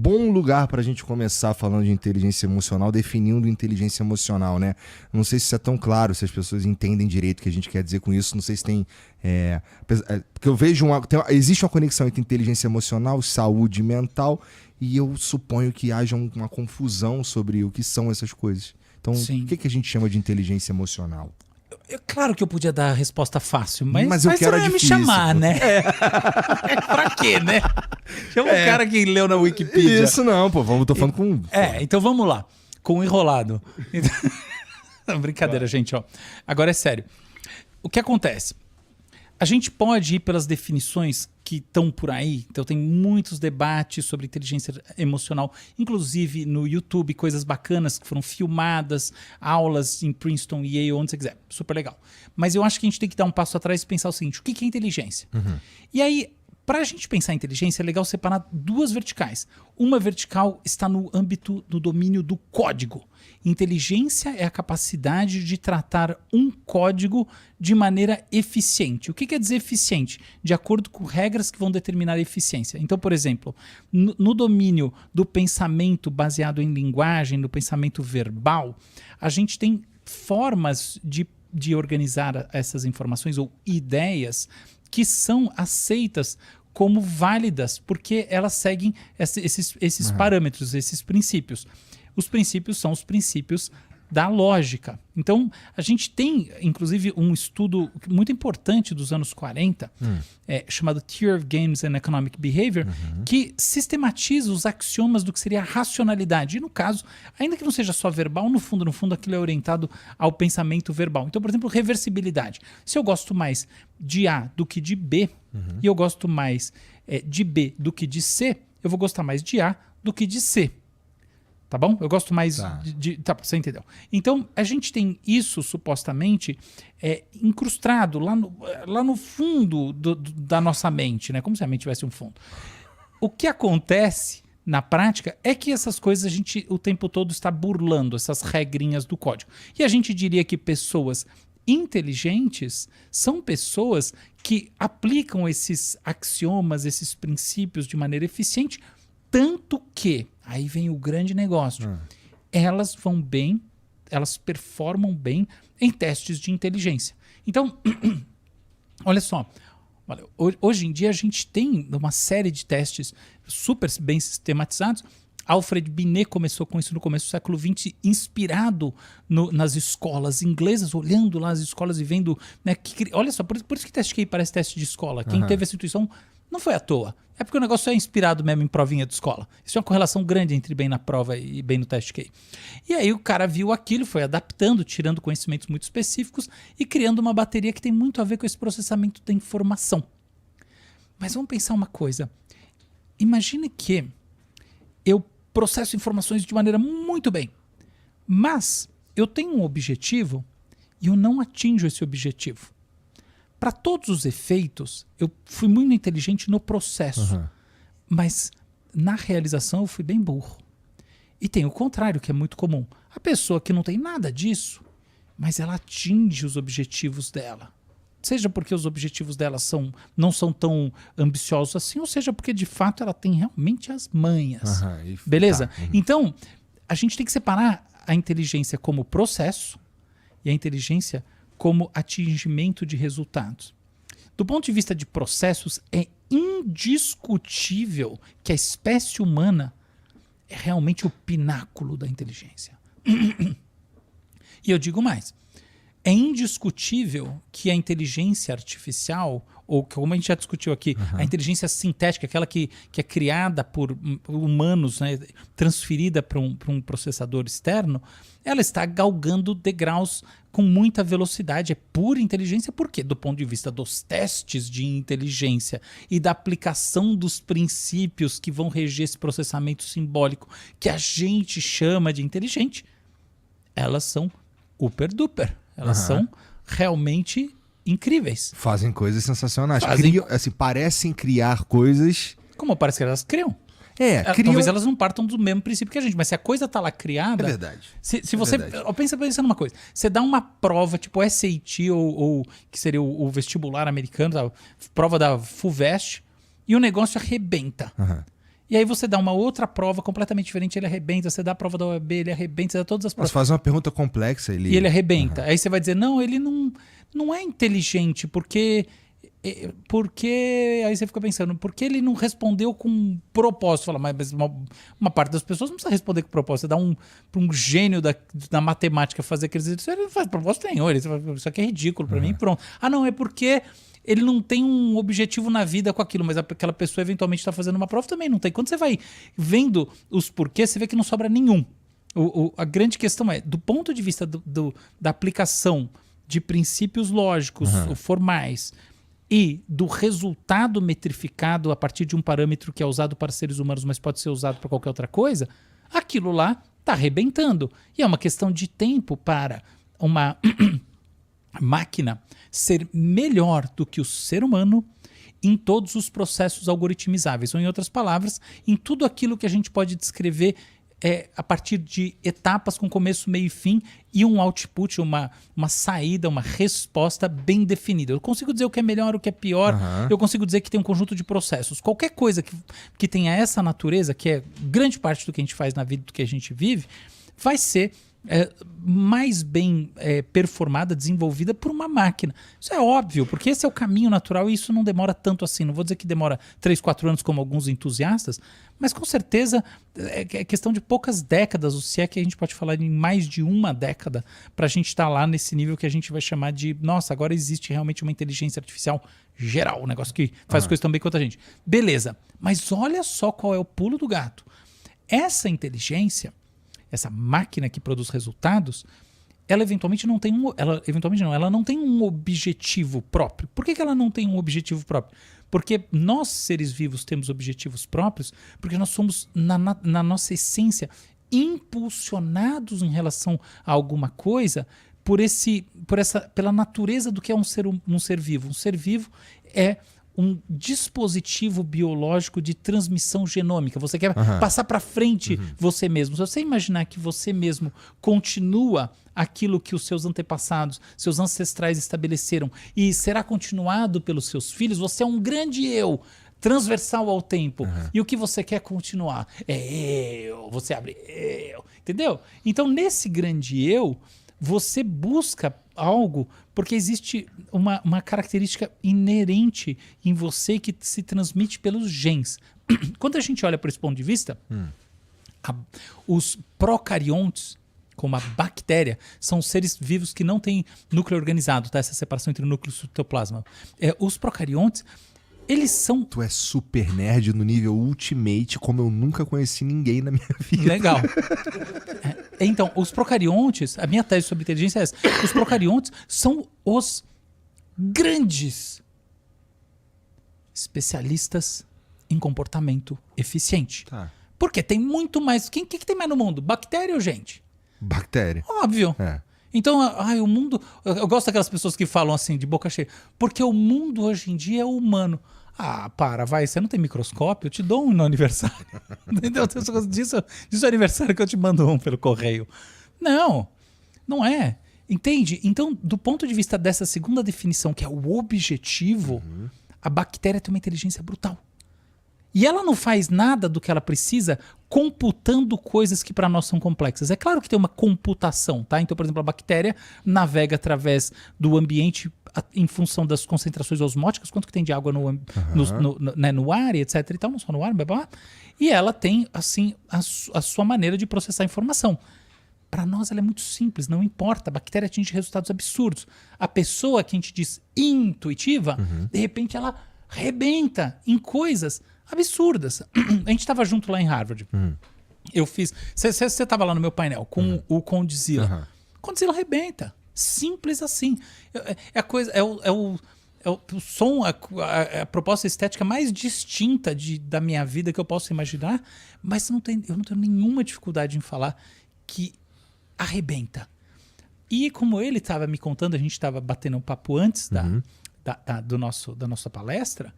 bom lugar para a gente começar falando de inteligência emocional, definindo inteligência emocional, né? Não sei se isso é tão claro, se as pessoas entendem direito o que a gente quer dizer com isso. Não sei se tem... porque eu vejo existe uma conexão entre inteligência emocional, saúde mental, e eu suponho que haja uma confusão sobre o que são essas coisas. Então, Sim. o que a gente chama de inteligência emocional? Claro que eu podia dar a resposta fácil, mas eu quero você não ia me difícil, chamar, pô. né? Pra quê, né? Chama um cara que leu na Wikipedia. Isso não, pô. Tô falando com... Então vamos lá. Com o enrolado. Não, brincadeira, gente. Ó. Agora é sério. O que acontece? A gente pode ir pelas definições que estão por aí. Então tem muitos debates sobre inteligência emocional, inclusive no YouTube, coisas bacanas que foram filmadas, aulas em Princeton, Yale, onde você quiser. Super legal. Mas eu acho que a gente tem que dar um passo atrás e pensar o seguinte: o que é inteligência? E aí, para a gente pensar em inteligência, é legal separar duas verticais. Uma vertical está no âmbito do domínio do código. Inteligência é a capacidade de tratar um código de maneira eficiente. O que quer dizer eficiente? De acordo com regras que vão determinar a eficiência. Então, por exemplo, no domínio do pensamento baseado em linguagem, no pensamento verbal, a gente tem formas de organizar essas informações ou ideias que são aceitas como válidas, porque elas seguem esses parâmetros, esses princípios. Os princípios são os princípios da lógica. Então, a gente tem, inclusive, um estudo muito importante dos anos 40, chamado Theory of Games and Economic Behavior, que sistematiza os axiomas do que seria a racionalidade. E, no caso, ainda que não seja só verbal, no fundo, aquilo é orientado ao pensamento verbal. Então, por exemplo, reversibilidade. Se eu gosto mais de A do que de B, e eu gosto mais de B do que de C, eu vou gostar mais de A do que de C. Tá bom? Eu gosto mais Tá, você entendeu. Então, a gente tem isso, supostamente, incrustado lá no fundo da nossa mente, né? Como se a mente tivesse um fundo. O que acontece, na prática, é que essas coisas a gente o tempo todo está burlando, essas regrinhas do código. E a gente diria que pessoas inteligentes são pessoas que aplicam esses axiomas, esses princípios de maneira eficiente, tanto que, aí vem o grande negócio, elas vão bem, elas performam bem em testes de inteligência. Então, olha só, hoje em dia a gente tem uma série de testes super bem sistematizados. Alfred Binet começou com isso no começo do século XX, inspirado nas escolas inglesas, olhando lá as escolas e vendo... Né, olha só, por isso que teste QI parece teste de escola. Quem teve essa intuição não foi à toa. É porque o negócio é inspirado mesmo em provinha de escola. Isso é uma correlação grande entre bem na prova e bem no teste QI. E aí o cara viu aquilo, foi adaptando, tirando conhecimentos muito específicos e criando uma bateria que tem muito a ver com esse processamento da informação. Mas vamos pensar uma coisa. Imagine que eu processo informações de maneira muito bem, mas eu tenho um objetivo e eu não atinjo esse objetivo. Para todos os efeitos, eu fui muito inteligente no processo, mas na realização eu fui bem burro. E tem o contrário, que é muito comum. A pessoa que não tem nada disso, mas ela atinge os objetivos dela. Seja porque os objetivos dela não são tão ambiciosos assim, ou seja porque de fato ela tem realmente as manhas. Beleza? Tá. Então, a gente tem que separar a inteligência como processo e a inteligência como atingimento de resultados. Do ponto de vista de processos, é indiscutível que a espécie humana é realmente o pináculo da inteligência. E eu digo mais. É indiscutível que a inteligência artificial, ou como a gente já discutiu aqui, a inteligência sintética, aquela que é criada por humanos, né, transferida para um processador externo, ela está galgando degraus com muita velocidade. É pura inteligência, por quê? Do ponto de vista dos testes de inteligência e da aplicação dos princípios que vão reger esse processamento simbólico que a gente chama de inteligente, elas são super duper. Elas são realmente incríveis. Fazem coisas sensacionais. Parecem criar coisas... Como parece que elas criam. Talvez elas não partam do mesmo princípio que a gente, mas se a coisa está lá criada... É verdade. Se você... Pensa numa coisa. Você dá uma prova, tipo SAT ou que seria o vestibular americano, a prova da FUVEST, e o negócio arrebenta. E aí você dá uma outra prova completamente diferente, ele arrebenta. Você dá a prova da OAB, ele arrebenta. Você dá todas as provas. Mas faz uma pergunta complexa, E ele arrebenta. Aí você vai dizer, não, ele não é inteligente, porque... Aí você fica pensando, por que ele não respondeu com propósito? Fala, mas uma parte das pessoas não precisa responder com propósito. Você dá para um gênio da matemática fazer aqueles exercícios, ele não faz propósito nenhum. Isso aqui é ridículo para mim, pronto. Ah, não, é porque ele não tem um objetivo na vida com aquilo, mas aquela pessoa eventualmente está fazendo uma prova também não tem. Quando você vai vendo os porquês, você vê que não sobra nenhum. A grande questão é, do ponto de vista da aplicação de princípios lógicos formais, e do resultado metrificado a partir de um parâmetro que é usado para seres humanos, mas pode ser usado para qualquer outra coisa, aquilo lá está arrebentando. E é uma questão de tempo para uma máquina ser melhor do que o ser humano em todos os processos algoritmizáveis. Ou, em outras palavras, em tudo aquilo que a gente pode descrever a partir de etapas com começo, meio e fim, e um output, uma saída, uma resposta bem definida. Eu consigo dizer o que é melhor, o que é pior, eu consigo dizer que tem um conjunto de processos. Qualquer coisa que tenha essa natureza, que é grande parte do que a gente faz na vida, do que a gente vive, vai ser mais bem performada, desenvolvida por uma máquina. Isso é óbvio, porque esse é o caminho natural e isso não demora tanto assim. Não vou dizer que demora 3, 4 anos como alguns entusiastas, mas com certeza é questão de poucas décadas, ou se é que a gente pode falar em mais de uma década, para a gente estar lá nesse nível que a gente vai chamar de, nossa, agora existe realmente uma inteligência artificial geral, um negócio que faz coisas tão bem quanto a gente. Beleza, mas olha só qual é o pulo do gato. Essa inteligência, essa máquina que produz resultados, ela eventualmente não tem ela não tem um objetivo próprio. Por que ela não tem um objetivo próprio? Porque nós, seres vivos, temos objetivos próprios, porque nós somos, na nossa essência, impulsionados em relação a alguma coisa pela natureza do que é um ser vivo. Um ser vivo é um dispositivo biológico de transmissão genômica. Você quer passar para frente você mesmo. Se você imaginar que você mesmo continua aquilo que os seus antepassados, seus ancestrais estabeleceram e será continuado pelos seus filhos, você é um grande eu, transversal ao tempo. E o que você quer continuar? É eu. Você abre eu. Entendeu? Então, nesse grande eu, você busca algo porque existe uma característica inerente em você que se transmite pelos genes. Quando a gente olha por esse ponto de vista, os procariontes, como a bactéria, são seres vivos que não têm núcleo organizado, tá? Essa separação entre o núcleo e o citoplasma. Os procariontes, eles são... Tu é super nerd no nível ultimate, como eu nunca conheci ninguém na minha vida. Legal. Então, os procariontes, a minha tese sobre inteligência é essa. Os procariontes são os grandes especialistas em comportamento eficiente. Tá. Porque tem muito mais... Quem que tem mais no mundo? Bactéria ou gente? Bactéria. Óbvio. Então, o mundo... Eu gosto daquelas pessoas que falam assim, de boca cheia. Porque o mundo hoje em dia é humano. Vai, você não tem microscópio? Eu te dou um no aniversário. Entendeu? Disso é aniversário que eu te mando um pelo correio. Não é. Entende? Então, do ponto de vista dessa segunda definição, que é o objetivo, a bactéria tem uma inteligência brutal. E ela não faz nada do que ela precisa computando coisas que para nós são complexas. É claro que tem uma computação, tá? Então, por exemplo, a bactéria navega através do ambiente em função das concentrações osmóticas, quanto que tem de água no ar, e etc. E tal, não só no ar, e ela tem, assim, a sua maneira de processar a informação. Para nós ela é muito simples, não importa. A bactéria atinge resultados absurdos. A pessoa que a gente diz intuitiva, de repente ela rebenta em coisas absurdas. A gente estava junto lá em Harvard. Eu fiz... Você estava lá no meu painel com o Condzilla. Condzilla arrebenta. Simples assim. O som, a proposta estética mais distinta da minha vida que eu posso imaginar, mas eu não tenho nenhuma dificuldade em falar que arrebenta. E como ele estava me contando, a gente estava batendo um papo antes da nossa palestra,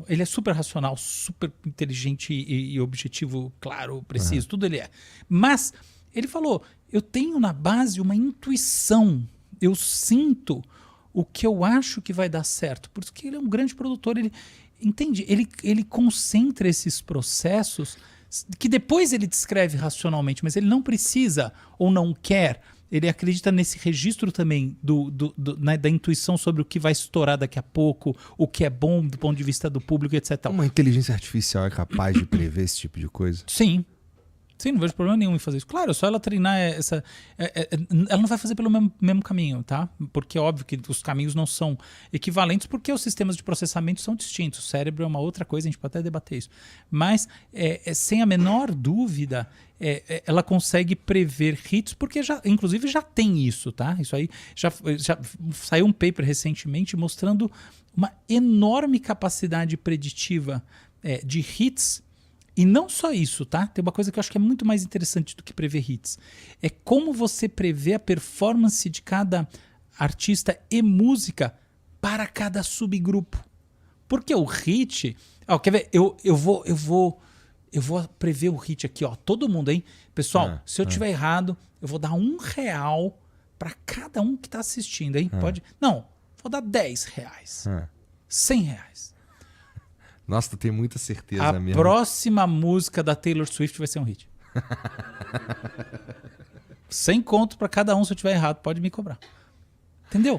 ele é super racional, super inteligente e objetivo, claro, preciso, tudo ele é. Mas ele falou, eu tenho na base uma intuição, eu sinto o que eu acho que vai dar certo. Por isso que ele é um grande produtor, Entende? Ele concentra esses processos que depois ele descreve racionalmente, mas ele não precisa ou não quer. Ele acredita nesse registro também né, da intuição sobre o que vai estourar daqui a pouco, o que é bom do ponto de vista do público, etc. Uma inteligência artificial é capaz de prever esse tipo de coisa? Sim. Sim, não vejo problema nenhum em fazer isso. Claro, é só ela treinar essa. Ela não vai fazer pelo mesmo caminho, tá? Porque é óbvio que os caminhos não são equivalentes, porque os sistemas de processamento são distintos. O cérebro é uma outra coisa, a gente pode até debater isso. Mas, sem a menor dúvida, ela consegue prever hits, porque inclusive já tem isso, tá? Isso aí já saiu um paper recentemente mostrando uma enorme capacidade preditiva de hits. E não só isso, tá? Tem uma coisa que eu acho que é muito mais interessante do que prever hits. É como você prevê a performance de cada artista e música para cada subgrupo. Porque o hit... quer ver? Eu vou prever o hit aqui, ó. Todo mundo, hein? Pessoal, se eu tiver errado, eu vou dar R$1 para cada um que tá assistindo, hein? Pode... Não, vou dar R$10. R$100. Nossa, tu tem muita certeza mesmo. A próxima música da Taylor Swift vai ser um hit. 100 conto pra cada um, se eu tiver errado, pode me cobrar. Entendeu?